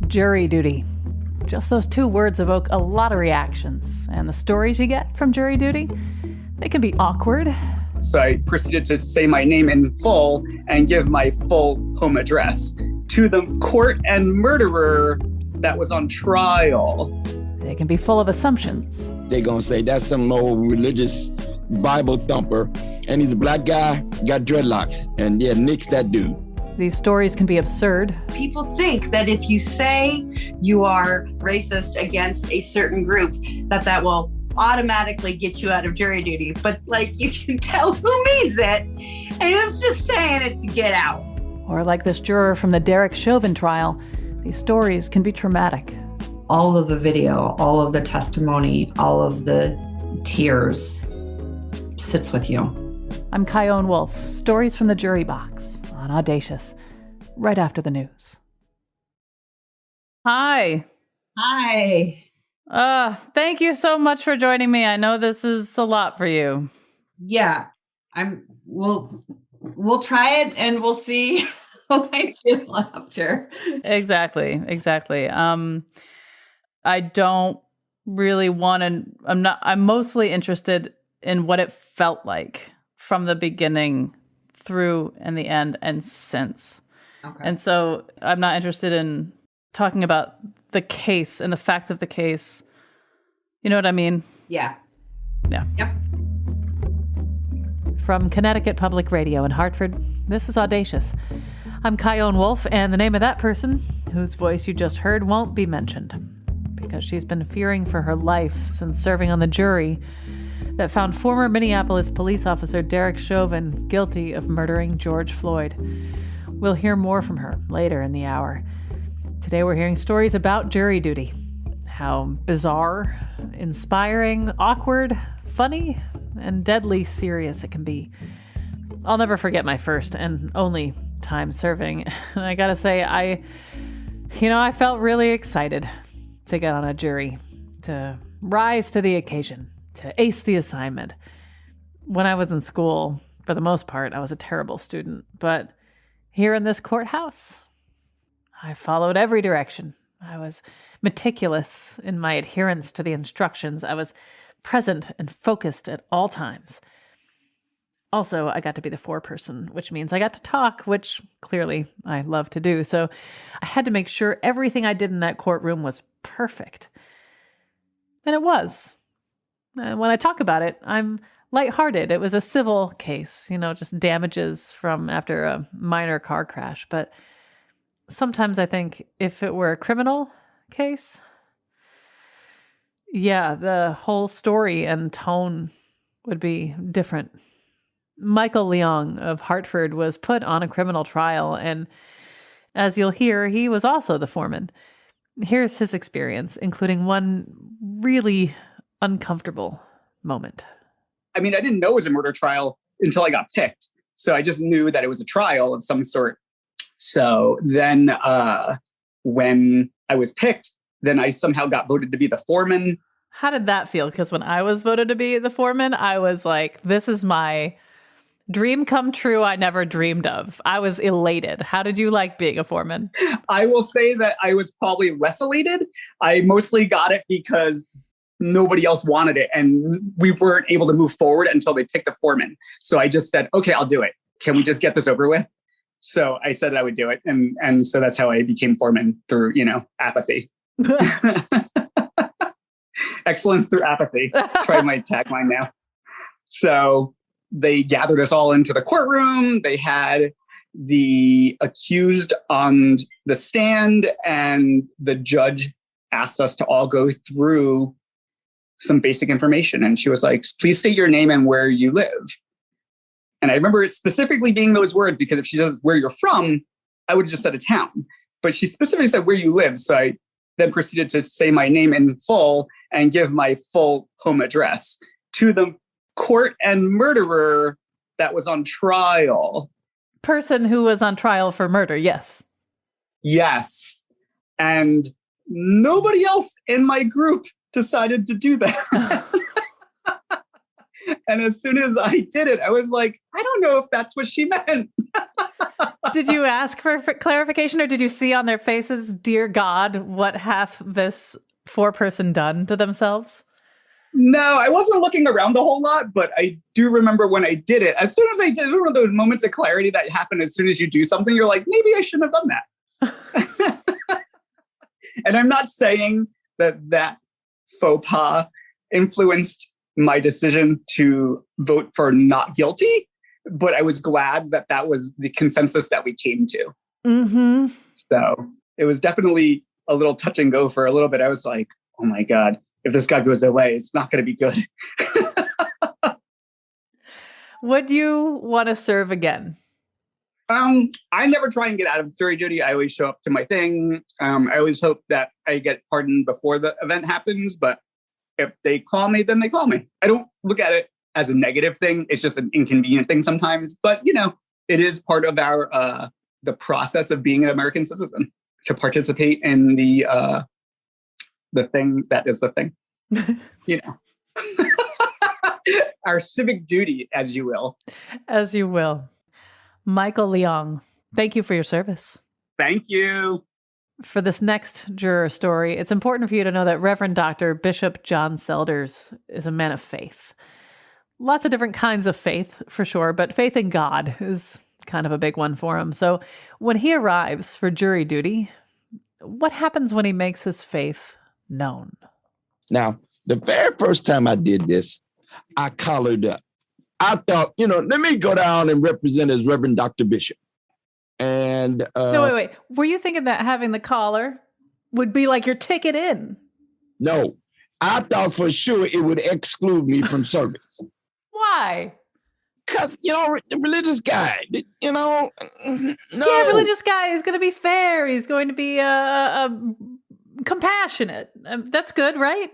Jury duty. Just those two words evoke a lot of reactions, and the stories you get from jury duty, they can be awkward. So I proceeded to say my name in full and give my full home address to the court and murderer that was on trial. They can be full of assumptions. They're gonna say that's some old religious Bible thumper, and he's a black guy, got dreadlocks, and yeah, Nick's that dude. These stories can be absurd. People think that if you say you are racist against a certain group, that will automatically get you out of jury duty. But you can tell who means it, and he's just saying it to get out. Or like this juror from the Derek Chauvin trial, these stories can be traumatic. All of the video, all of the testimony, all of the tears sits with you. I'm Kyone Wolf, stories from the jury box on Audacious, right after the news. Hi. Hi. Thank you so much for joining me. I know this is a lot for you. Yeah, we'll try it and we'll see how I feel after. Exactly. I don't really want to, I'm mostly interested in what it felt like from the beginning through and the end and since. Okay. And so I'm not interested in talking about the case and the facts of the case. You know what I mean? Yeah. Yeah. Yep. From Connecticut Public Radio in Hartford, this is Audacious. I'm Kyone Wolf, and the name of that person, whose voice you just heard, won't be mentioned, because she's been fearing for her life since serving on the jury that found former Minneapolis police officer Derek Chauvin guilty of murdering George Floyd. We'll hear more from her later in the hour. Today we're hearing stories about jury duty. How bizarre, inspiring, awkward, funny, and deadly serious it can be. I'll never forget my first and only time serving. And I gotta say, I felt really excited to get on a jury, to rise to the occasion, to ace the assignment. When I was in school, for the most part, I was a terrible student. But here in this courthouse, I followed every direction. I was meticulous in my adherence to the instructions. I was present and focused at all times. Also, I got to be the foreperson, which means I got to talk, which clearly I love to do. So I had to make sure everything I did in that courtroom was perfect. And it was. When I talk about it, I'm lighthearted. It was a civil case, just damages from after a minor car crash. But sometimes I think if it were a criminal case, yeah, the whole story and tone would be different. Michael Leung of Hartford was put on a criminal trial, and as you'll hear, he was also the foreman. Here's his experience, including one really uncomfortable moment. I mean, I didn't know it was a murder trial until I got picked. So I just knew that it was a trial of some sort. So then when I was picked, then I somehow got voted to be the foreman. How did that feel? Because when I was voted to be the foreman, I was like, this is my dream come true I never dreamed of. I was elated. How did you like being a foreman? I will say that I was probably less elated. I mostly got it because nobody else wanted it, and we weren't able to move forward until they picked a foreman. So I just said, okay, I'll do it. Can we just get this over with? So I said I would do it. And so that's how I became foreman, through, apathy. Excellence through apathy. That's probably my tagline now. So they gathered us all into the courtroom. They had the accused on the stand, and the judge asked us to all go through some basic information. And she was like, please state your name and where you live. And I remember it specifically being those words, because if she says where you're from, I would have just said a town. But she specifically said where you live. So I then proceeded to say my name in full and give my full home address to the court and murderer that was on trial. Person who was on trial for murder, yes. Yes. And nobody else in my group decided to do that. And as soon as I did it, I was like, I don't know if that's what she meant. Did you ask for clarification, or did you see on their faces, dear God, what hath this foreperson done to themselves? No, I wasn't looking around a whole lot, but I do remember when I did it. As soon as I did, it was one of those moments of clarity that happen as soon as you do something. You're like, maybe I shouldn't have done that. And I'm not saying that faux pas influenced my decision to vote for not guilty, but I was glad that was the consensus that we came to. Mm-hmm. So it was definitely a little touch and go for a little bit. I was like, oh my God, if this guy goes away, it's not going to be good. Would you want to serve again? I never try and get out of jury duty. I always show up to my thing. I always hope that I get pardoned before the event happens, but if they call me, then they call me. I don't look at it as a negative thing. It's just an inconvenient thing sometimes, but it is part of our, the process of being an American citizen to participate in the thing that is the thing, our civic duty, as you will. As you will. Michael Leung, thank you for your service. Thank you. For this next juror story, it's important for you to know that Reverend Dr. Bishop John Selders is a man of faith. Lots of different kinds of faith, for sure, but faith in God is kind of a big one for him. So when he arrives for jury duty, what happens when he makes his faith known? Now, the very first time I did this, I collared up. I thought, let me go down and represent as Reverend Dr. Bishop. And no, wait. Were you thinking that having the collar would be like your ticket in? No, I thought for sure it would exclude me from service. Why? Because, the religious guy, no. Yeah, religious guy is going to be fair. He's going to be compassionate. That's good, right?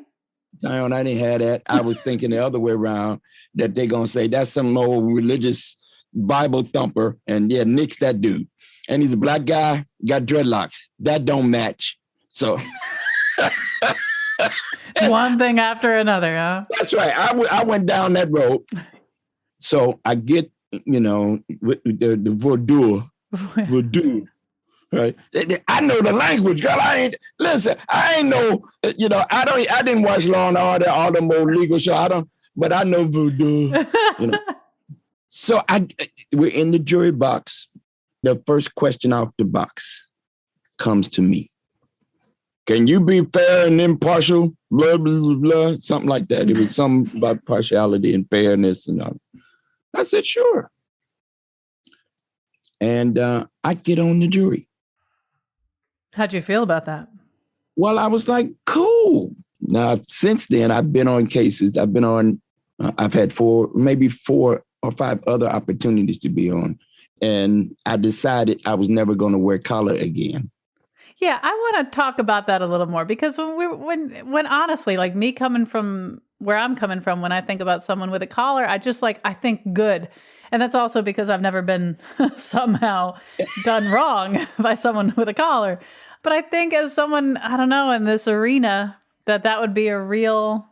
No, I didn't have that. I was thinking the other way around, that they're going to say, that's some old religious Bible thumper, and yeah, nix that dude. And he's a black guy, got dreadlocks. That don't match. So... One thing after another, huh? That's right. I went down that road. So I get, with the voodoo, right? I know the language, girl. I ain't know, I didn't watch Law and Order, all them old legal show. But I know voodoo. So we're in the jury box. The first question off the box comes to me. Can you be fair and impartial? Blah, blah, blah, blah. Something like that. It was something about partiality and fairness and all. I said, sure. And I get on the jury. How'd you feel about that? Well, I was like, cool. Now, since then, I've been on cases. I've had 4 or 5 other opportunities to be on. And I decided I was never going to wear collar again. Yeah, I want to talk about that a little more, because when honestly, like me coming from where I'm coming from, when I think about someone with a collar, I think good. And that's also because I've never been somehow done wrong by someone with a collar. But I think as someone, I don't know, in this arena, that would be a real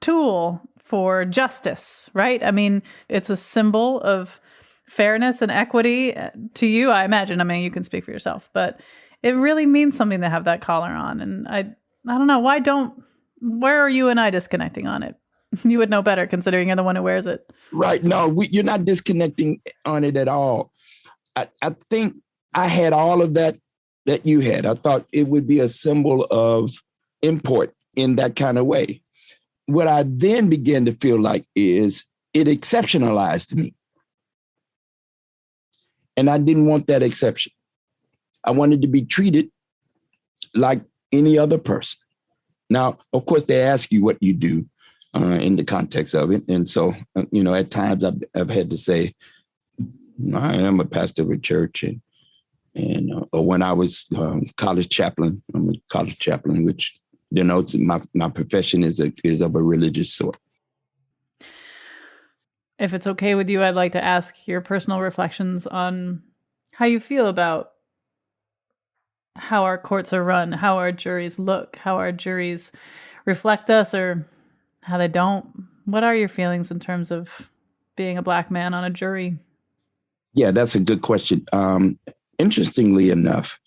tool for justice, right? I mean, it's a symbol of fairness and equity to you, I imagine. I mean, you can speak for yourself, but it really means something to have that collar on. And I don't know, where are you and I disconnecting on it? You would know better considering you're the one who wears it. Right. No, you're not disconnecting on it at all. I think I had all of that you had. I thought it would be a symbol of import in that kind of way. What I then began to feel like is it exceptionalized me. And I didn't want that exception. I wanted to be treated like any other person. Now, of course, they ask you what you do in the context of it. And so, at times I've had to say, I am a pastor of a church. Or when I was college chaplain, I'm a college chaplain, which denotes my profession is of a religious sort. If it's okay with you, I'd like to ask your personal reflections on how you feel about how our courts are run, how our juries look, how our juries reflect us or how they don't. What are your feelings in terms of being a Black man on a jury? Yeah, that's a good question. Interestingly enough,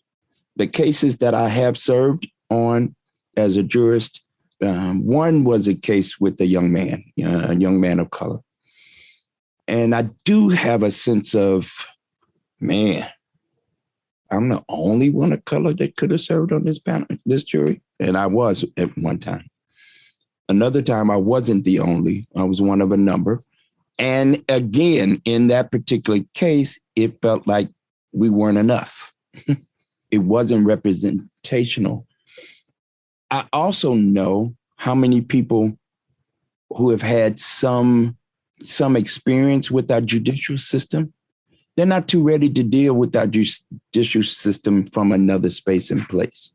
the cases that I have served on as a jurist, one was a case with a young man of color. And I do have a sense of, man, I'm the only one of color that could have served on this jury. And I was at one time. Another time, I wasn't the only. I was one of a number. And again, in that particular case, it felt like we weren't enough. It wasn't representational. I also know how many people who have had some experience with our judicial system, they're not too ready to deal with our judicial system from another space and place,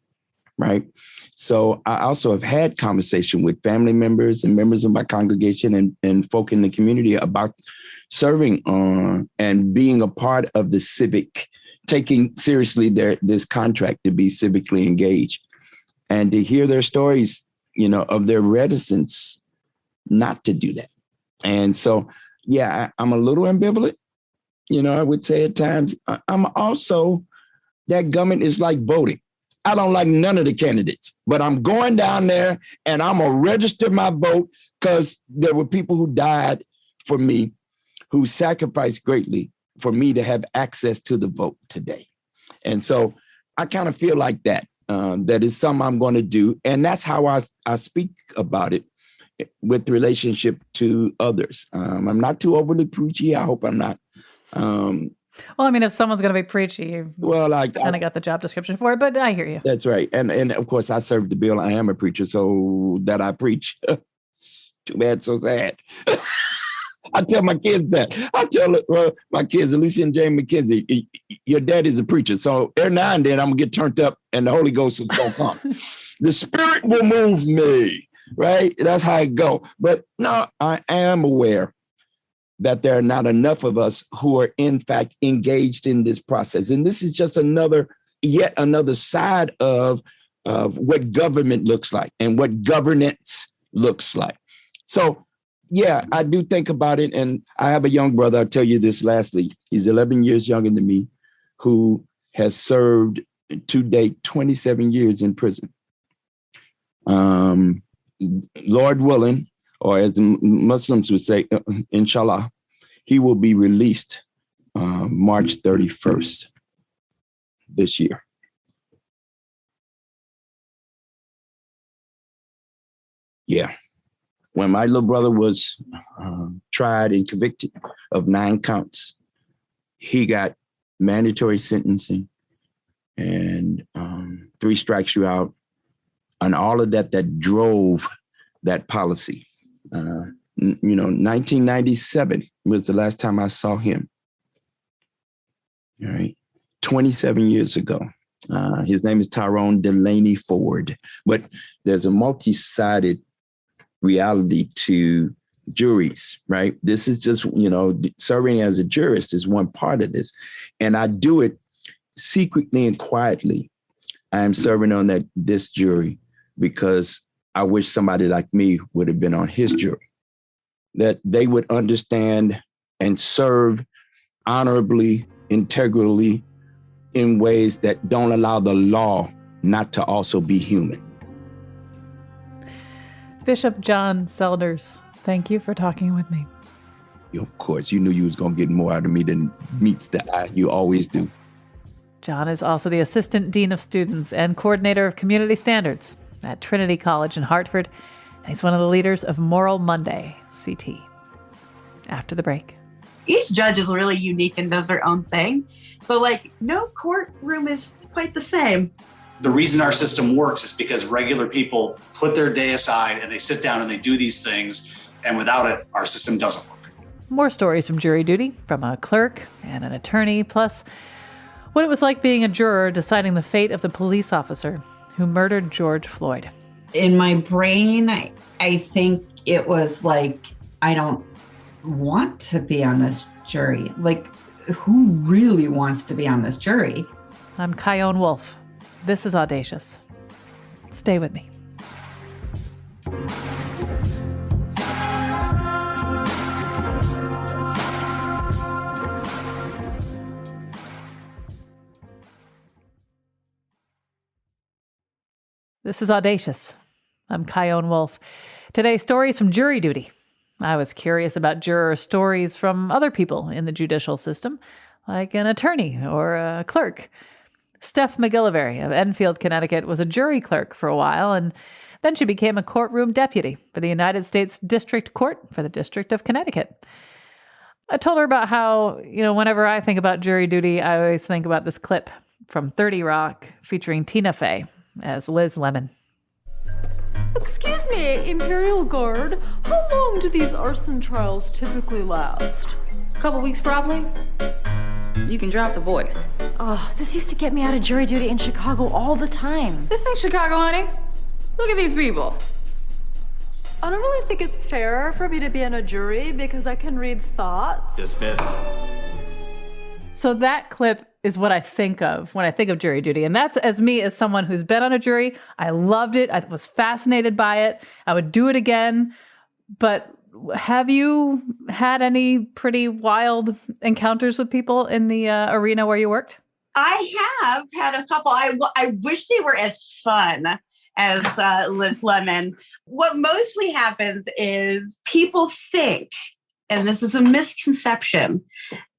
right? So I also have had conversation with family members and members of my congregation and folk in the community about serving on and being a part of the civic, taking seriously this contract to be civically engaged, and to hear their stories, of their reticence not to do that. And so, yeah, I'm a little ambivalent. I would say at times. I'm also, that government is like voting. I don't like none of the candidates, but I'm going down there and I'm going to register my vote because there were people who died for me, who sacrificed greatly for me to have access to the vote today. And so I kind of feel like that is something I'm going to do. And that's how I speak about it with relationship to others. I'm not too overly preachy. I hope I'm not. Well, I mean, if someone's going to be preachy, you kind of got the job description for it, but I hear you. That's right. And of course, I serve the bill. I am a preacher, so that I preach. Too bad, so sad. I tell my kids that. I tell my kids, Alicia and James McKenzie, your daddy's a preacher. So every now and then I'm going to get turned up and the Holy Ghost is going to come. The Spirit will move me, right? That's how it go. But no, I am aware that there are not enough of us who are in fact engaged in this process. And this is just yet another side of what government looks like and what governance looks like. So yeah, I do think about it. And I have a young brother, I'll tell you this lastly, he's 11 years younger than me, who has served to date 27 years in prison. Lord willing, or as the Muslims would say, inshallah, he will be released March 31st this year. Yeah. When my little brother was tried and convicted of 9 counts, he got mandatory sentencing and 3 strikes you out, and all of that drove that policy. 1997 was the last time I saw him. All right. 27 years ago. His name is Tyrone Delaney Ford. But there's a multi-sided reality to juries, right? This is just, serving as a jurist is one part of this. And I do it secretly and quietly. I am serving on this jury because I wish somebody like me would have been on his jury, that they would understand and serve honorably, integrally, in ways that don't allow the law not to also be human. Bishop John Selders, thank you for talking with me. Of course, you knew you was going to get more out of me than meets the eye. You always do. John is also the Assistant Dean of Students and Coordinator of Community Standards at Trinity College in Hartford. And he's one of the leaders of Moral Monday, CT. After the break. Each judge is really unique and does their own thing. So no courtroom is quite the same. The reason our system works is because regular people put their day aside and they sit down and they do these things. And without it, our system doesn't work. More stories from jury duty from a clerk and an attorney, plus what it was like being a juror deciding the fate of the police officer who murdered George Floyd. In my brain, I think it was like, I don't want to be on this jury. Who really wants to be on this jury? I'm Kyone Wolf. This is Audacious. Stay with me. This is Audacious. I'm Kyone Wolf. Today, stories from jury duty. I was curious about juror stories from other people in the judicial system, like an attorney or a clerk. Steph MacGillivary of Enfield, Connecticut, was a jury clerk for a while, and then she became a courtroom deputy for the United States District Court for the District of Connecticut. I told her about how, whenever I think about jury duty, I always think about this clip from 30 Rock featuring Tina Fey as Liz Lemon. Excuse me, Imperial Guard, how long do these arson trials typically last? A couple weeks, probably. You can drop the voice. Oh, this used to get me out of jury duty in Chicago all the time. This ain't Chicago, honey. Look at these people. I don't really think it's fair for me to be in a jury because I can read thoughts. Dismissed. So that clip is what I think of when I think of jury duty. And that's as someone who's been on a jury. I loved it. I was fascinated by it. I would do it again. But have you had any pretty wild encounters with people in the arena where you worked? I have had a couple. I wish they were as fun as Liz Lemon. What mostly happens is people think, and this is a misconception,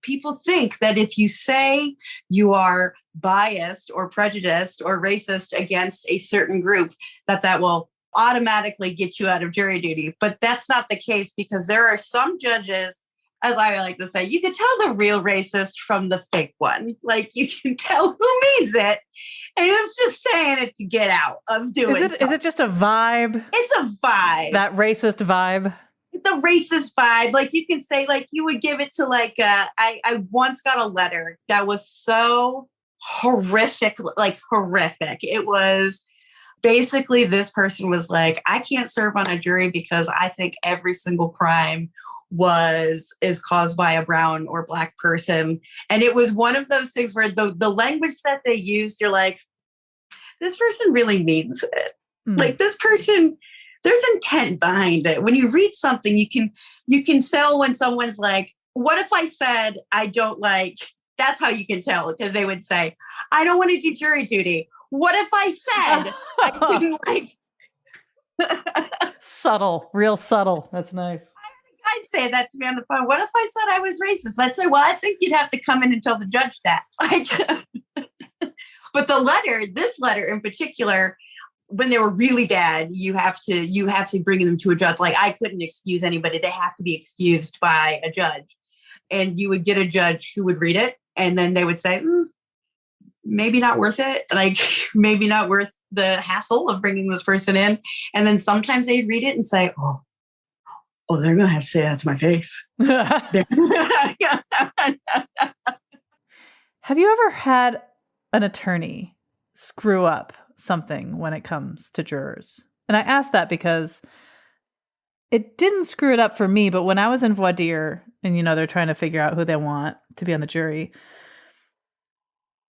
people think that if you say you are biased or prejudiced or racist against a certain group, that will automatically get you out of jury duty. But that's not the case, because there are some judges, as I like to say, you can tell the real racist from the fake one. Like, you can tell who means it and who's just saying it to get out of doing it. Is it just a vibe? It's a vibe. That racist vibe? The racist vibe. Like, you can say, like, you would give it to, like, I once got a letter that was so horrific. It was basically, this person was like, I can't serve on a jury because I think every single crime is caused by a brown or black person. And it was one of those things where the language that they used, you're like, this person really means it. Like, this person, there's intent behind it. When you read something, you can tell when someone's like, what if I said I don't like, that's how you can tell, because they would say, I don't want to do jury duty. What if I said I didn't like? Subtle, real subtle. That's nice. I'd say that to me on the phone. What if I said I was racist? I'd say, well, I think you'd have to come in and tell the judge that. But this letter in particular, when they were really bad, you have to bring them to a judge. Like, I couldn't excuse anybody. They have to be excused by a judge. And you would get a judge who would read it, and then they would say, maybe not worth it. Like, maybe not worth the hassle of bringing this person in. And then sometimes they'd read it and say, oh, they're going to have to say that to my face. Have you ever had an attorney screw up something when it comes to jurors? And I ask that because it didn't screw it up for me, but when I was in voir dire and, they're trying to figure out who they want to be on the jury,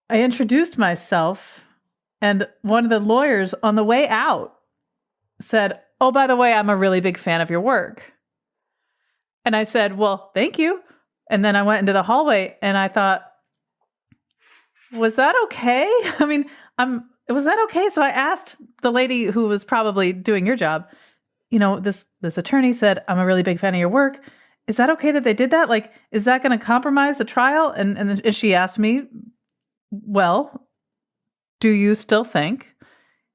I introduced myself, and one of the lawyers on the way out said, oh, by the way, I'm a really big fan of your work. And I said, well, thank you. And then I went into the hallway and I thought, was that okay? I mean, was that okay? So I asked the lady who was probably doing your job, this attorney said, I'm a really big fan of your work. Is that okay that they did that? Like, is that going to compromise the trial? And she asked me, well, do you still think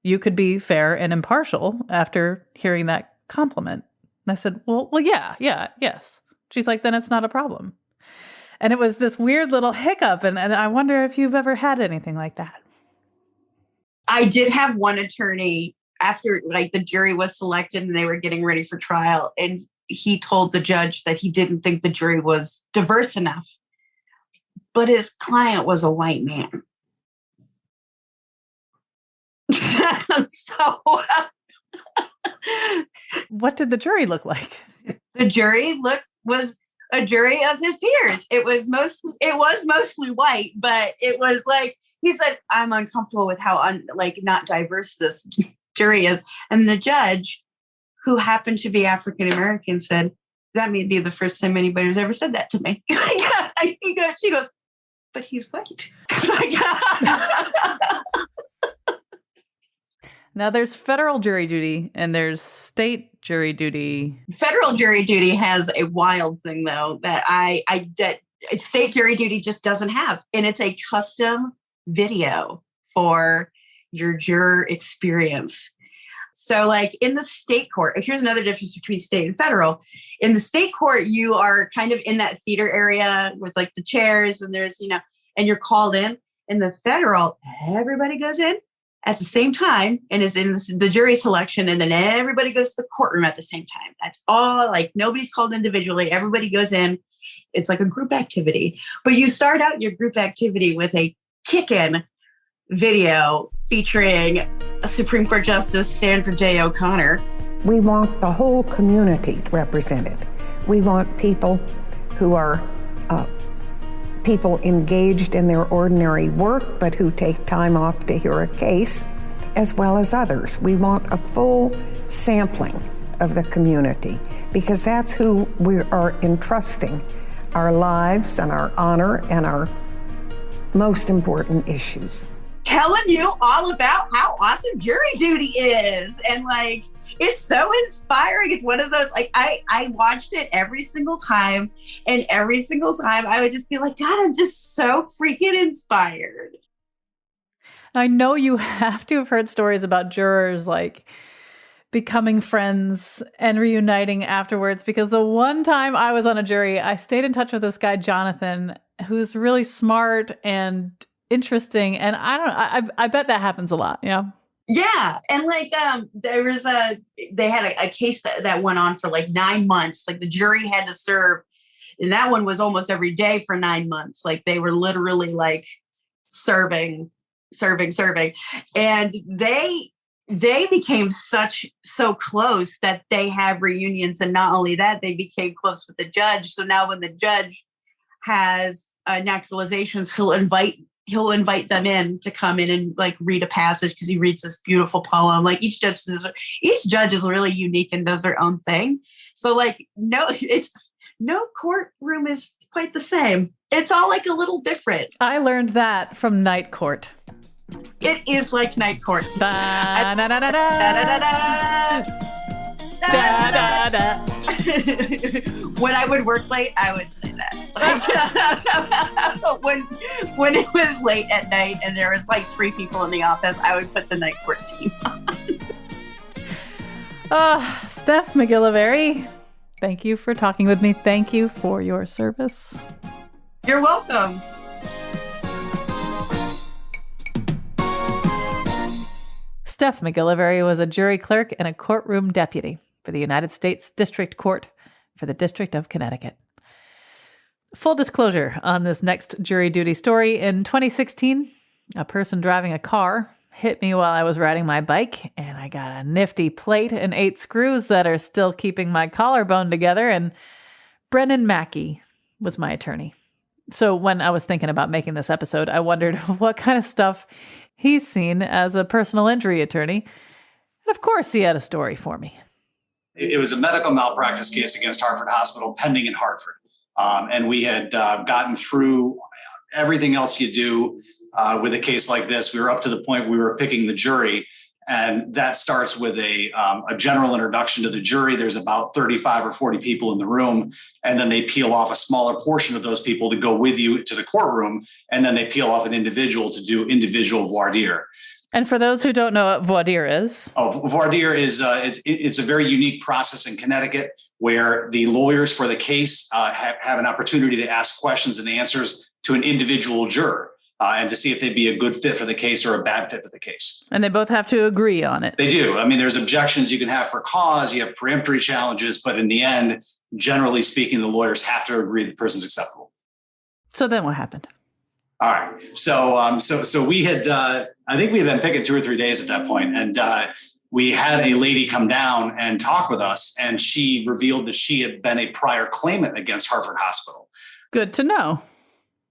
you could be fair and impartial after hearing that compliment? And I said, well, yes. She's like, then it's not a problem. And it was this weird little hiccup. And I wonder if you've ever had anything like that. I did have one attorney after, like, the jury was selected and they were getting ready for trial. And he told the judge that he didn't think the jury was diverse enough. But his client was a white man. So what did the jury look like? The jury was a jury of his peers. It was mostly white, but it was like, he said, I'm uncomfortable with how not diverse this jury is. And the judge, who happened to be African American, said, that may be the first time anybody's ever said that to me. She goes, but he's white. Now there's federal jury duty and there's state jury duty. Federal jury duty has a wild thing though that that state jury duty just doesn't have. And it's a custom video for your juror experience. So like in the state court, here's another difference between state and federal. In the state court, you are kind of in that theater area with like the chairs and there's, and you're called in. In the federal, everybody goes in at the same time and is in the jury selection. And then everybody goes to the courtroom at the same time. That's all, like nobody's called individually. Everybody goes in. It's like a group activity, but you start out your group activity with a kick-in video featuring Supreme Court Justice Sandra Day O'Connor. We want the whole community represented. We want people who are people engaged in their ordinary work, but who take time off to hear a case, as well as others. We want a full sampling of the community because that's who we are entrusting our lives and our honor and our most important issues. Telling you all about how awesome jury duty is. And like, it's so inspiring. It's one of those, like, I watched it every single time. And every single time I would just be like, God, I'm just so freaking inspired. I know you have to have heard stories about jurors like becoming friends and reuniting afterwards, because the one time I was on a jury, I stayed in touch with this guy, Jonathan, who's really smart and interesting. And I bet that happens a lot. Yeah. Yeah. And like, they had a case that went on for like 9 months. Like the jury had to serve, and that one was almost every day for 9 months. Like they were literally like serving. And they became so close that they have reunions. And not only that, they became close with the judge. So now when the judge has naturalizations, he'll invite them in to come in and like read a passage because he reads this beautiful poem. Like each judge is really unique and does their own thing. So like no courtroom is quite the same. It's all like a little different. I learned that from night court. It is like night court. When I would work late, I would say that. When it was late at night and there was like 3 people in the office, I would put the night court theme on. Steph MacGillivary, thank you for talking with me. Thank you for your service. You're welcome. Steph MacGillivary was a jury clerk and a courtroom deputy for the United States District Court for the District of Connecticut. Full disclosure on this next jury duty story. In 2016, a person driving a car hit me while I was riding my bike, and I got a nifty plate and 8 screws that are still keeping my collarbone together, and Brennan Mackey was my attorney. So when I was thinking about making this episode, I wondered what kind of stuff he's seen as a personal injury attorney. And of course, he had a story for me. It was a medical malpractice case against Hartford Hospital pending in Hartford. And we had gotten through everything else you do with a case like this. We were up to the point we were picking the jury. And that starts with a general introduction to the jury. There's about 35 or 40 people in the room. And then they peel off a smaller portion of those people to go with you to the courtroom. And then they peel off an individual to do individual voir dire. And for those who don't know what voir dire is. Voir dire is it's a very unique process in Connecticut where the lawyers for the case have an opportunity to ask questions and answers to an individual juror. And to see if they'd be a good fit for the case or a bad fit for the case. And they both have to agree on it. They do. I mean, there's objections you can have for cause, you have peremptory challenges, but in the end, generally speaking, the lawyers have to agree the person's acceptable. So then what happened? All right. So we had, I think we had been picking 2 or 3 days at that point, and we had a lady come down and talk with us, and she revealed that she had been a prior claimant against Hartford Hospital. Good to know.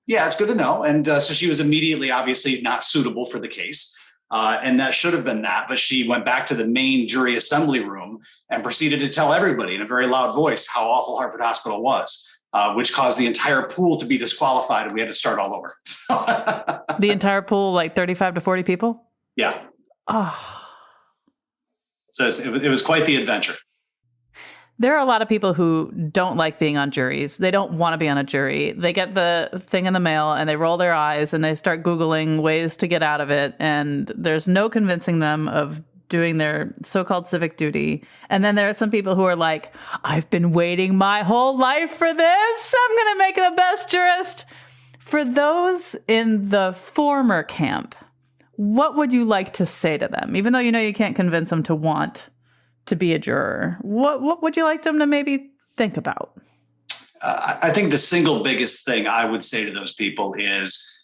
Yeah, it's good to know. And so she was immediately, obviously, not suitable for the case. And that should have been that. But she went back to the main jury assembly room and proceeded to tell everybody in a very loud voice how awful Hartford Hospital was, which caused the entire pool to be disqualified. And we had to start all over. The entire pool, like 35 to 40 people? Yeah. Oh. So it was quite the adventure. There are a lot of people who don't like being on juries. They don't want to be on a jury. They get the thing in the mail and they roll their eyes and they start Googling ways to get out of it. And there's no convincing them of doing their so-called civic duty. And then there are some people who are like, I've been waiting my whole life for this. I'm going to make the best jurist. For those in the former camp, what would you like to say to them? Even though you know you can't convince them to want to be a juror, what would you like them to maybe think about? I think the single biggest thing I would say to those people is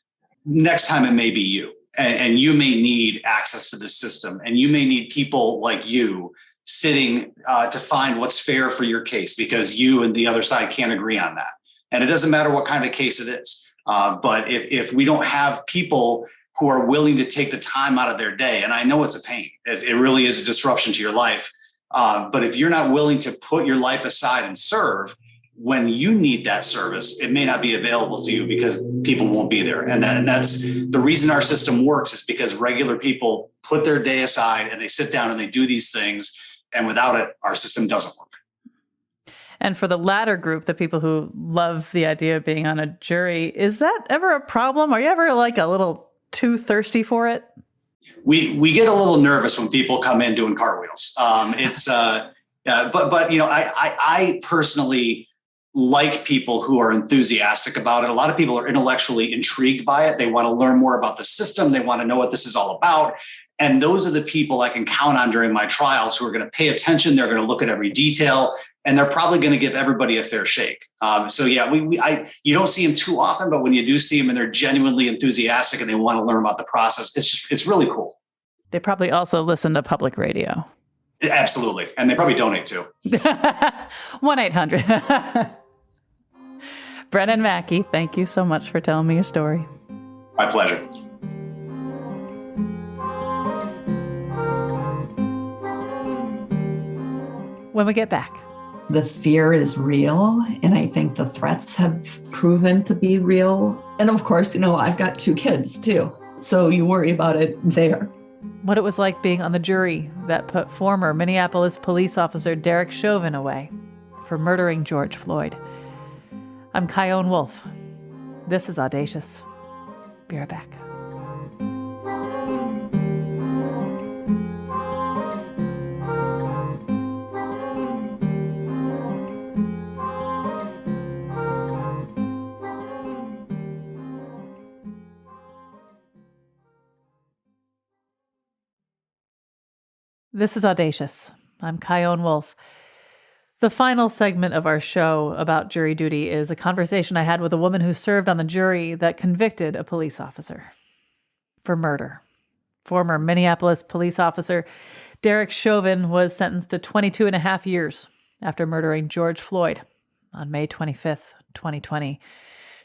next time it may be you. And you may need access to the system, and you may need people like you sitting to find what's fair for your case, because you and the other side can't agree on that. And it doesn't matter what kind of case it is. But if we don't have people who are willing to take the time out of their day, and I know it's a pain, it really is a disruption to your life. But if you're not willing to put your life aside and serve, when you need that service, it may not be available to you because people won't be there. And that's the reason our system works, is because regular people put their day aside and they sit down and they do these things. And without it, our system doesn't work. And for the latter group, the people who love the idea of being on a jury, is that ever a problem? Are you ever like a little too thirsty for it? We get a little nervous when people come in doing cartwheels. But you know, I personally like people who are enthusiastic about it. A lot of people are intellectually intrigued by it. They want to learn more about the system. They want to know what this is all about. And those are the people I can count on during my trials who are going to pay attention. They're going to look at every detail, and they're probably going to give everybody a fair shake. So yeah, you don't see them too often, but when you do see them and they're genuinely enthusiastic and they want to learn about the process, it's really cool. They probably also listen to public radio. Absolutely. And they probably donate too. 1-800. Brennan Mackey, thank you so much for telling me your story. My pleasure. When we get back. The fear is real, and I think the threats have proven to be real. And of course, you know, I've got 2 kids too, so you worry about it there. What it was like being on the jury that put former Minneapolis police officer Derek Chauvin away for murdering George Floyd. I'm Kyone Wolf. This is Audacious. Be right back. This is Audacious. I'm Kyone Wolf. The final segment of our show about jury duty is a conversation I had with a woman who served on the jury that convicted a police officer for murder. Former Minneapolis police officer Derek Chauvin was sentenced to 22 and a half years after murdering George Floyd on May 25th, 2020.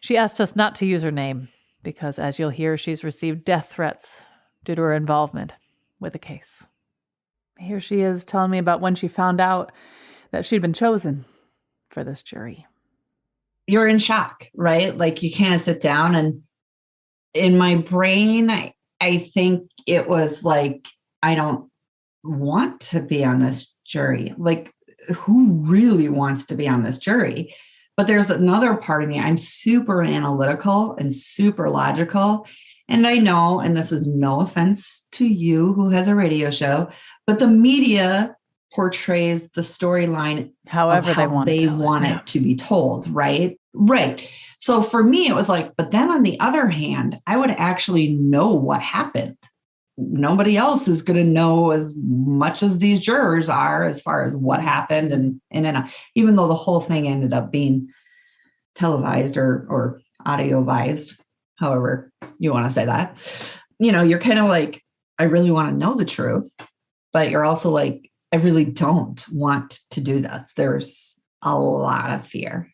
She asked us not to use her name because, as you'll hear, she's received death threats due to her involvement with the case. Here she is telling me about when she found out that she'd been chosen for this jury. You're in shock, right? Like you kind of sit down, and in my brain, I think it was like, I don't want to be on this jury. Like, who really wants to be on this jury? But there's another part of me. I'm super analytical and super logical. And I know, and this is no offense to you who has a radio show, but the media portrays the storyline however they want it to be told, right? Right. So for me, it was like, but then on the other hand, I would actually know what happened. Nobody else is going to know as much as these jurors are as far as what happened. And even though the whole thing ended up being televised or audio-vised, however you want to say that, you know, you're kind of like, I really want to know the truth, but you're also like, I really don't want to do this. There's a lot of fear.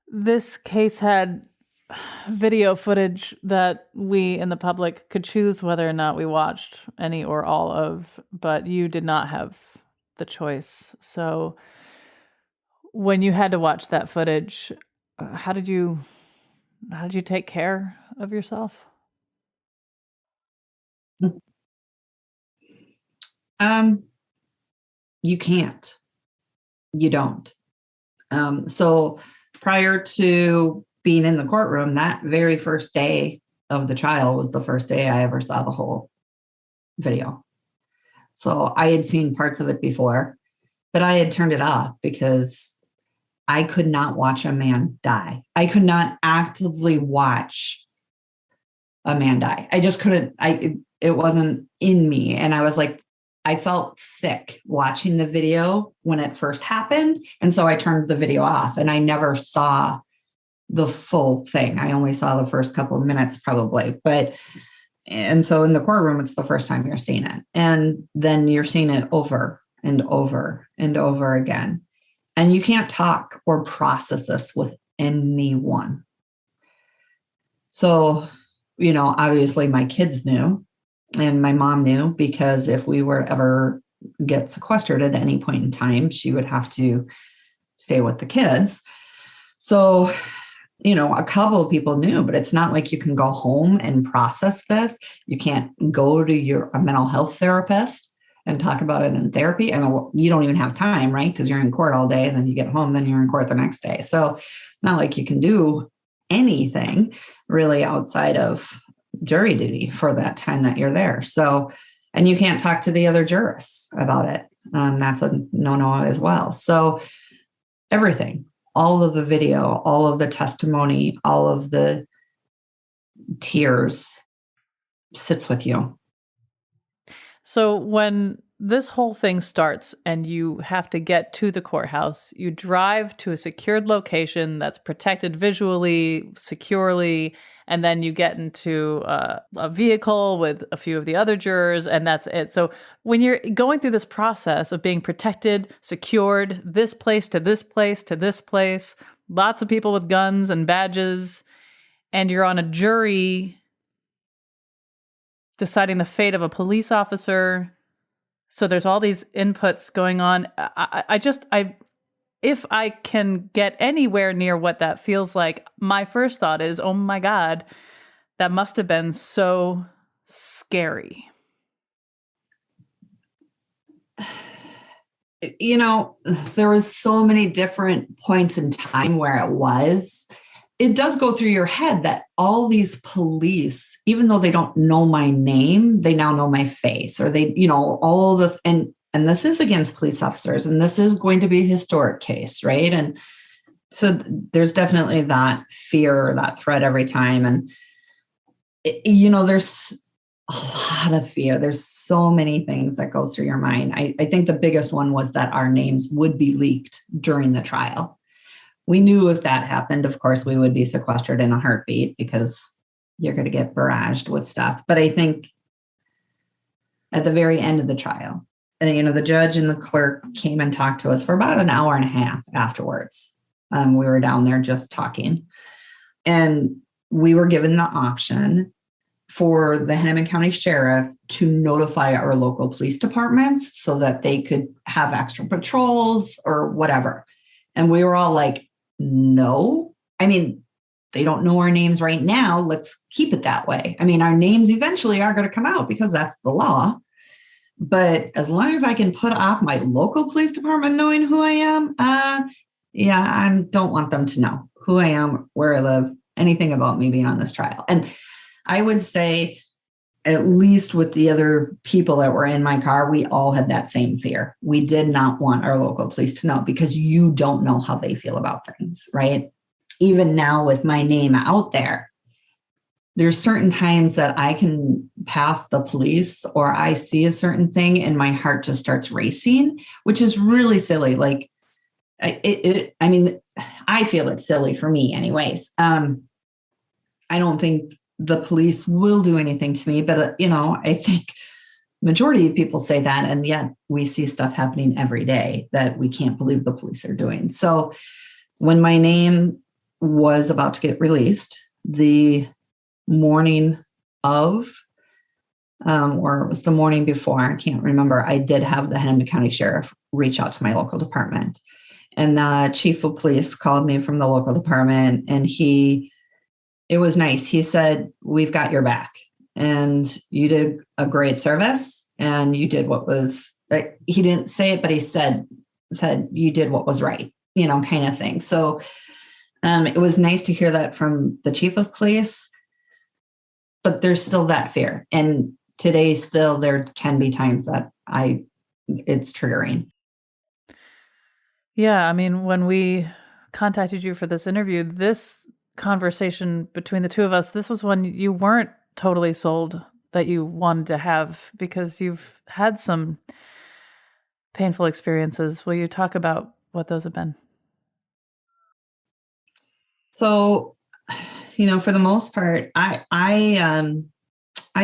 This case had video footage that we in the public could choose whether or not we watched any or all of, but you did not have the choice. So when you had to watch that footage, how did you take care of yourself? You can't. You don't. So prior to being in the courtroom, that very first day of the trial was the first day I ever saw the whole video. So I had seen parts of it before, but I had turned it off because I could not watch a man die. I could not actively watch a man die. I just couldn't. It wasn't in me. And I was like, I felt sick watching the video when it first happened. And so I turned the video off and I never saw the full thing. I only saw the first couple of minutes probably. And so in the courtroom, it's the first time you're seeing it. And then you're seeing it over and over and over again. And you can't talk or process this with anyone. So, obviously my kids knew and my mom knew, because if we were ever get sequestered at any point in time, she would have to stay with the kids. So, a couple of people knew, but it's not like you can go home and process this. You can't go to a mental health therapist and talk about it in therapy. I mean, you don't even have time, right? Because you're in court all day, and then you get home, then you're in court the next day. So it's not like you can do anything really outside of jury duty for that time that you're there. So, and you can't talk to the other jurists about it. That's a no-no as well. So everything, all of the video, all of the testimony, all of the tears sits with you. So when this whole thing starts and you have to get to the courthouse, you drive to a secured location that's protected visually, securely, and then you get into a vehicle with a few of the other jurors, and that's it. So when you're going through this process of being protected, secured, this place to this place to this place, lots of people with guns and badges, and you're on a jury deciding the fate of a police officer. So there's all these inputs going on. If I can get anywhere near what that feels like, my first thought is, oh my God, that must have been so scary. There was so many different points in time where it does go through your head that all these police, even though they don't know my name, they now know my face, or they, all this, and this is against police officers, and this is going to be a historic case, right? And so there's definitely that fear, that threat every time. And, there's a lot of fear. There's so many things that go through your mind. I think the biggest one was that our names would be leaked during the trial. We knew if that happened, of course, we would be sequestered in a heartbeat because you're going to get barraged with stuff. But I think at the very end of the trial, the judge and the clerk came and talked to us for about an hour and a half afterwards. We were down there just talking. And we were given the option for the Hennepin County Sheriff to notify our local police departments so that they could have extra patrols or whatever. And we were all like, no. I mean, they don't know our names right now. Let's keep it that way. I mean, our names eventually are going to come out because that's the law. But as long as I can put off my local police department knowing who I am, I don't want them to know who I am, where I live, anything about me being on this trial. And I would say, at least with the other people that were in my car, we all had that same fear. We did not want our local police to know, because you don't know how they feel about things, right? Even now with my name out there, there's certain times that I can pass the police or I see a certain thing and my heart just starts racing, which is really silly. Like, I feel it's silly for me anyways. I don't think the police will do anything to me, but I think majority of people say that, and yet we see stuff happening every day that we can't believe the police are doing. So when my name was about to get released, the morning of, or it was the morning before, I can't remember, I did have the Hennepin County Sheriff reach out to my local department, and the chief of police called me from the local department, and it was nice. He said, "We've got your back." and you did a great service, and you did what was, he didn't say it, but he said you did what was right, kind of thing. So it was nice to hear that from the chief of police, but there's still that fear. And today still there can be times that it's triggering. Yeah. I mean, when we contacted you for this interview, this conversation between the two of us, this was when you weren't totally sold that you wanted to have, because you've had some painful experiences. Will you talk about what those have been? So, for the most part, I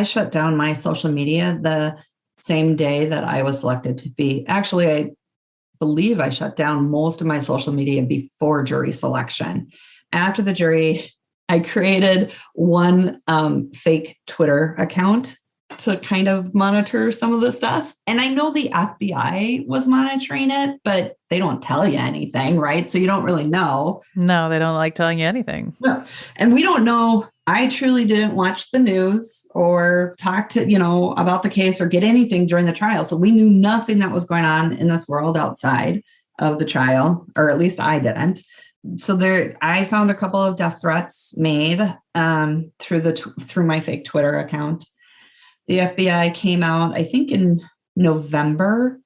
shut down my social media the same day that I was selected to be. Actually, I believe I shut down most of my social media before jury selection. After the jury, I created one fake Twitter account to kind of monitor some of the stuff. And I know the FBI was monitoring it, but they don't tell you anything, right? So you don't really know. No, they don't like telling you anything. No. And we don't know. I truly didn't watch the news or talk to, about the case or get anything during the trial. So we knew nothing that was going on in this world outside of the trial, or at least I didn't. So I found a couple of death threats made through my fake Twitter account. The FBI came out, I think in November,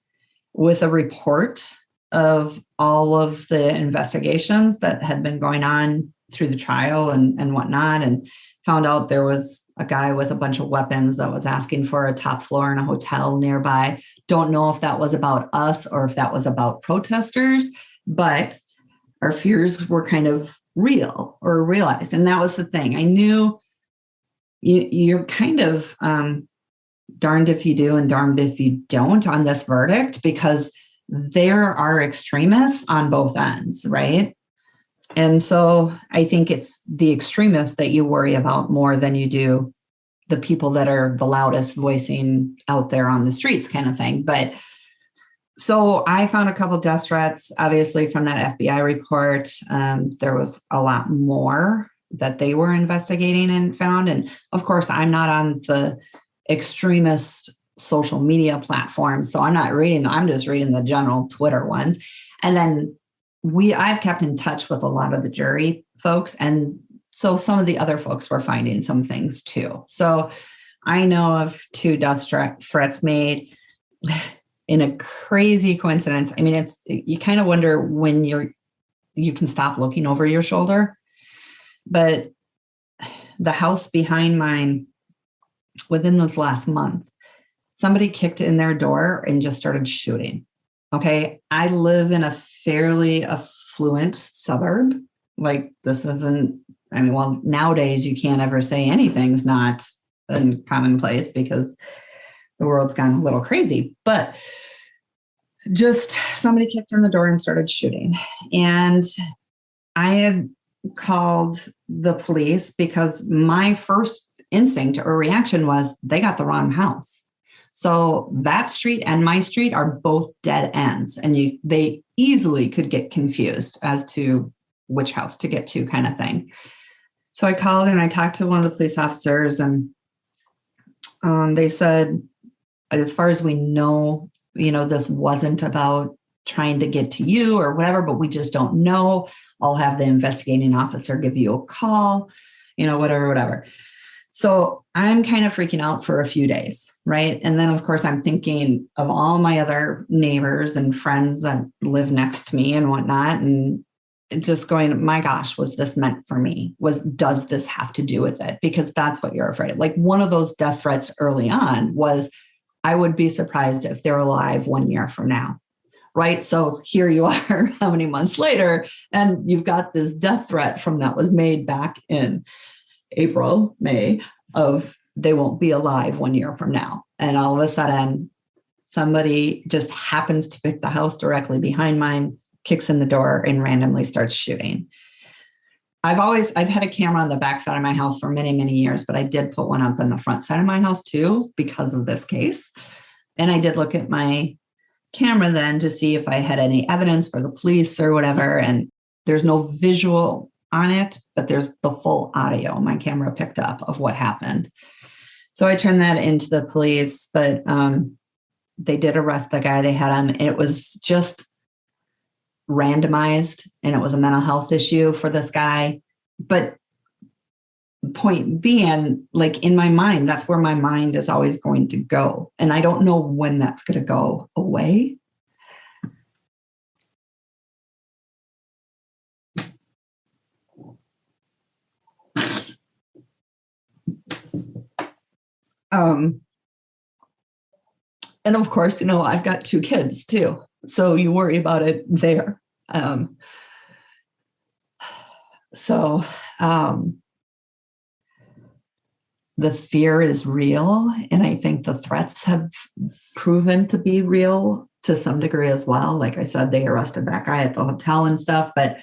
with a report of all of the investigations that had been going on through the trial and whatnot, and found out there was a guy with a bunch of weapons that was asking for a top floor in a hotel nearby. Don't know if that was about us or if that was about protesters, but our fears were kind of real or realized. And that was the thing. I knew you're kind of darned if you do and darned if you don't on this verdict, because there are extremists on both ends, right? And so I think it's the extremists that you worry about more than you do the people that are the loudest voicing out there on the streets kind of thing. But so I found a couple of death threats, obviously, from that FBI report. There was a lot more that they were investigating and found. And of course, I'm not on the extremist social media platforms, so I'm not reading them. I'm just reading the general Twitter ones. And then I've kept in touch with a lot of the jury folks. And so some of the other folks were finding some things too. So I know of 2 death threats made in a crazy coincidence. I mean, you kind of wonder when you can stop looking over your shoulder. But the house behind mine, within this last month, somebody kicked in their door and just started shooting. Okay. I live in a fairly affluent suburb. Like, this isn't, nowadays you can't ever say anything's not a commonplace because the world's gone a little crazy. But just somebody kicked in the door and started shooting. And I had called the police because my first instinct or reaction was they got the wrong house. So that street and my street are both dead ends, and they easily could get confused as to which house to get to, kind of thing. So I called and I talked to one of the police officers, and they said, as far as we know, this wasn't about trying to get to you or whatever, but we just don't know. I'll have the investigating officer give you a call, whatever. So I'm kind of freaking out for a few days, right? And then, of course, I'm thinking of all my other neighbors and friends that live next to me and whatnot, and just going, my gosh, was this meant for me? Does this have to do with it? Because that's what you're afraid of. Like, one of those death threats early on was, I would be surprised if they're alive 1 year from now, right? So here you are, how many months later, and you've got this death threat that was made back in April, May, of they won't be alive 1 year from now. And all of a sudden, somebody just happens to pick the house directly behind mine, kicks in the door, and randomly starts shooting. I've had a camera on the back side of my house for many, many years, but I did put one up on the front side of my house too, because of this case. And I did look at my camera then to see if I had any evidence for the police or whatever. And there's no visual on it, but there's the full audio my camera picked up of what happened. So I turned that into the police, but they did arrest the guy. They had him. It was just randomized, and it was a mental health issue for this guy. But point being, like, in my mind, that's where my mind is always going to go. And I don't know when that's going to go away. And of course, I've got 2 kids too. So you worry about it there. The fear is real. And I think the threats have proven to be real to some degree as well. Like I said, they arrested that guy at the hotel and stuff, but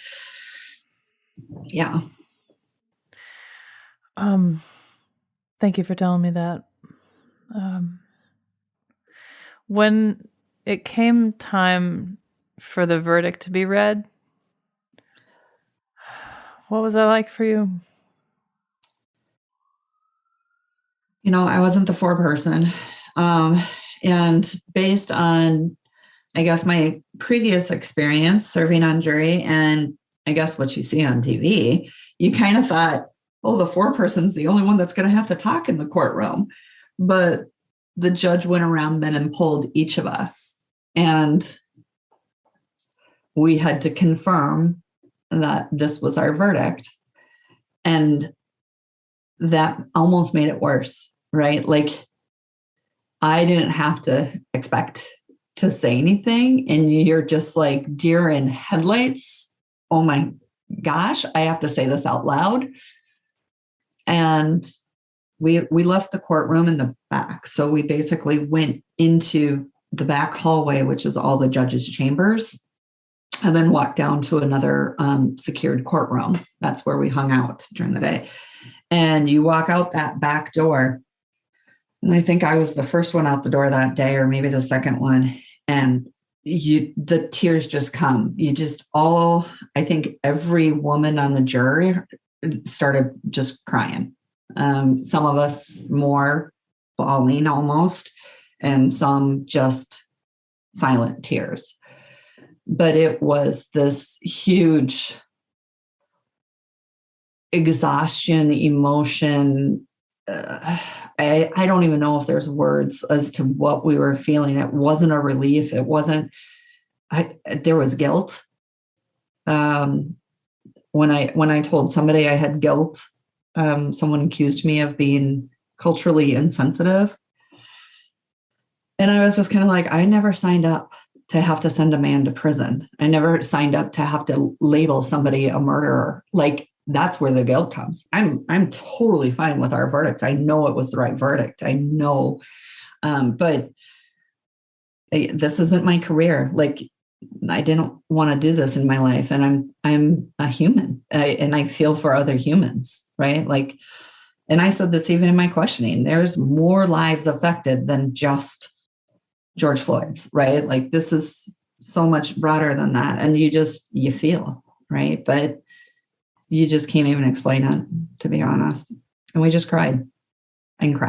yeah. Thank you for telling me that. When it came time for the verdict to be read, what was that like for you? I wasn't the foreperson. And based on, I guess, my previous experience serving on jury and I guess what you see on TV, you kind of thought, oh, the foreperson's the only one that's going to have to talk in the courtroom. But the judge went around then and polled each of us. And we had to confirm that this was our verdict. And that almost made it worse, right? Like, I didn't have to expect to say anything. And you're just like deer in headlights. Oh my gosh, I have to say this out loud. And we left the courtroom in the back. So we basically went into the back hallway, which is all the judges' chambers, and then walked down to another secured courtroom. That's where we hung out during the day. And you walk out that back door. And I think I was the first one out the door that day, or maybe the second one. And the tears just come. I think every woman on the jury started just crying. Some of us more bawling almost, and some just silent tears. But it was this huge exhaustion, emotion. I don't even know if there's words as to what we were feeling. It wasn't a relief. It wasn't, there was guilt. When I told somebody I had guilt, someone accused me of being culturally insensitive. And I was just kind of like, I never signed up to have to send a man to prison. I never signed up to have to label somebody a murderer. Like, that's where the guilt comes. I'm totally fine with our verdict. I know it was the right verdict. I know, but this isn't my career. Like, I didn't want to do this in my life, and I'm a human, and I feel for other humans, right? Like, and I said this even in my questioning. There's more lives affected than just George Floyd's, right? Like, this is so much broader than that, and you feel, right? But you just can't even explain it, to be honest. And we just cried and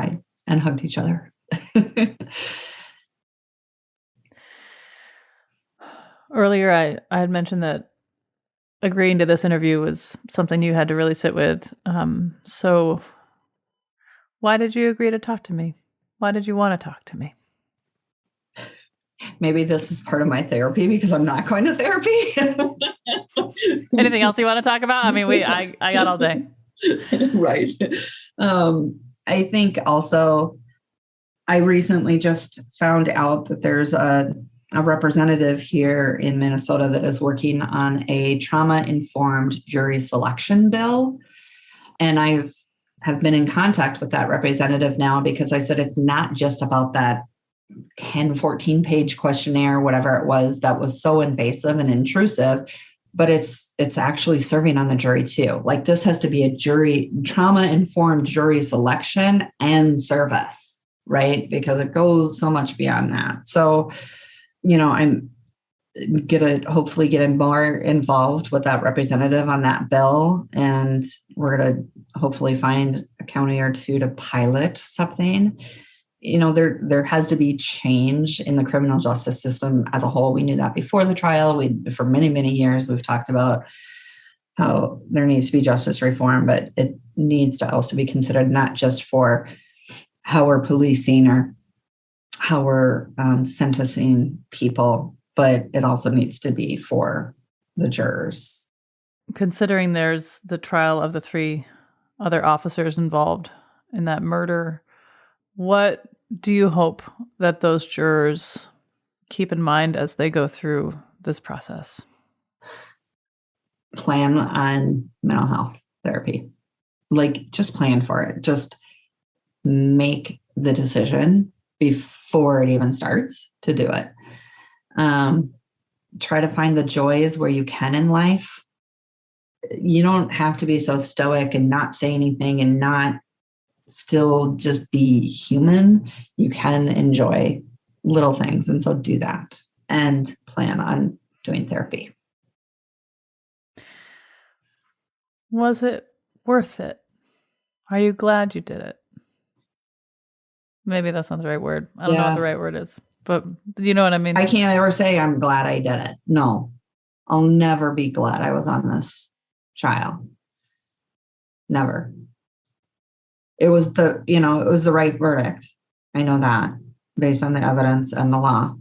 hugged each other. Earlier, I had mentioned that agreeing to this interview was something you had to really sit with. So why did you agree to talk to me? Why did you want to talk to me? Maybe this is part of my therapy because I'm not going to therapy. Anything else you want to talk about? I mean, I got all day. Right. I think also I recently just found out that there's a representative here in Minnesota that is working on a trauma-informed jury selection bill. And have been in contact with that representative now because I said it's not just about that 10, 14 page questionnaire, whatever it was, that was so invasive and intrusive, but it's actually serving on the jury too. Like, this has to be a trauma-informed jury selection and service, right? Because it goes so much beyond that. So, hopefully get more involved with that representative on that bill. And we're going to hopefully find a county or two to pilot something. There has to be change in the criminal justice system as a whole. We knew that before the trial. For many, many years, we've talked about how there needs to be justice reform, but it needs to also be considered not just for how we're policing or how we're sentencing people, but it also needs to be for the jurors. Considering there's the trial of the 3 other officers involved in that murder, what do you hope that those jurors keep in mind as they go through this process? Plan on mental health therapy. Just plan for it. Just make the decision before it even starts to do it. Try to find the joys where you can in life. You don't have to be so stoic and not say anything and not still just be human. You can enjoy little things. And so do that and plan on doing therapy. Was it worth it? Are you glad you did it? Maybe that's not the right word. I don't know what the right word is, but you know what I mean? I can't ever say I'm glad I did it. No, I'll never be glad I was on this trial. Never. It was the right verdict. I know that based on the evidence and the law.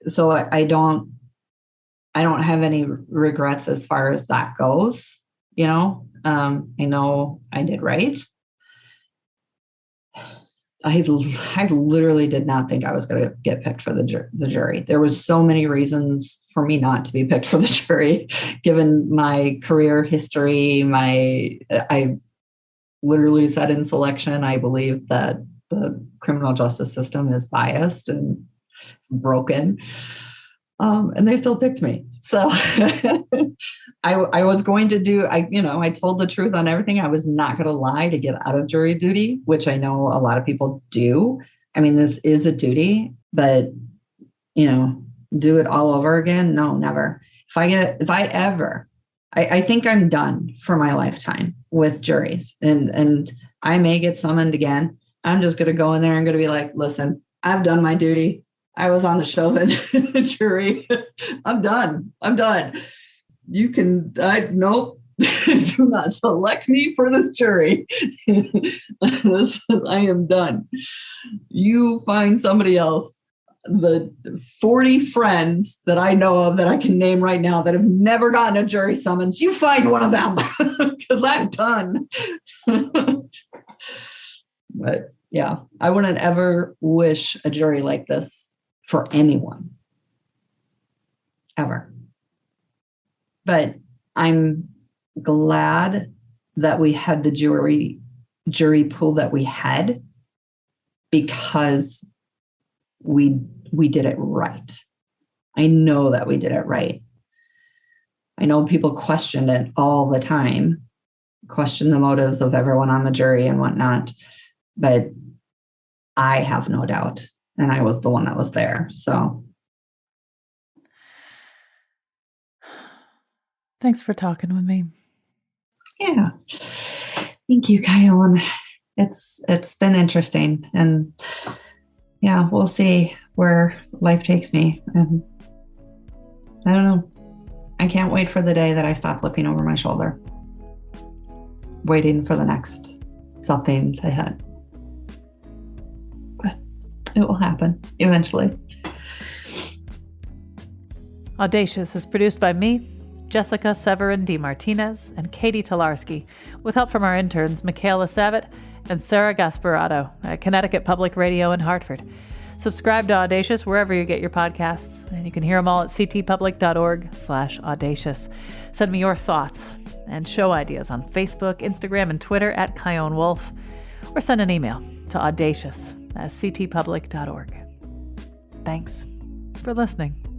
So I don't have any regrets as far as that goes. I know I did right. I literally did not think I was going to get picked for the jury. There was so many reasons for me not to be picked for the jury, given my career history. I literally said in selection, I believe that the criminal justice system is biased and broken. And they still picked me. So I was going to do, I told the truth on everything. I was not going to lie to get out of jury duty, which I know a lot of people do. I mean, this is a duty, but, do it all over again? No, never. I think I'm done for my lifetime with juries and I may get summoned again. I'm just going to go in there and going to be like, listen, I've done my duty. I was on the Chauvin jury. I'm done. Nope. Do not select me for this jury. I am done. You find somebody else. The 40 friends that I know of that I can name right now that have never gotten a jury summons, you find one of them because I'm done. But yeah, I wouldn't ever wish a jury like this for anyone, ever. But I'm glad that we had the jury pool that we had because we did it right. I know that we did it right. I know people questioned it all the time, question the motives of everyone on the jury and whatnot, but I have no doubt. And I was the one that was there. So. Thanks for talking with me. Yeah. Thank you, Kyle. It's been interesting. And yeah, we'll see where life takes me. And I don't know. I can't wait for the day that I stop looking over my shoulder, waiting for the next something to hit. It will happen eventually. Audacious is produced by me, Jessica Severin DiMartinez, and Katie Tolarski, with help from our interns Michaela Savitt and Sarah Gasparado at Connecticut Public Radio in Hartford. Subscribe to Audacious wherever you get your podcasts, and you can hear them all at ctpublic.org/audacious. Send me your thoughts and show ideas on Facebook, Instagram, and Twitter at Kyone Wolf, or send an email to audacious@ctpublic.org. Thanks for listening.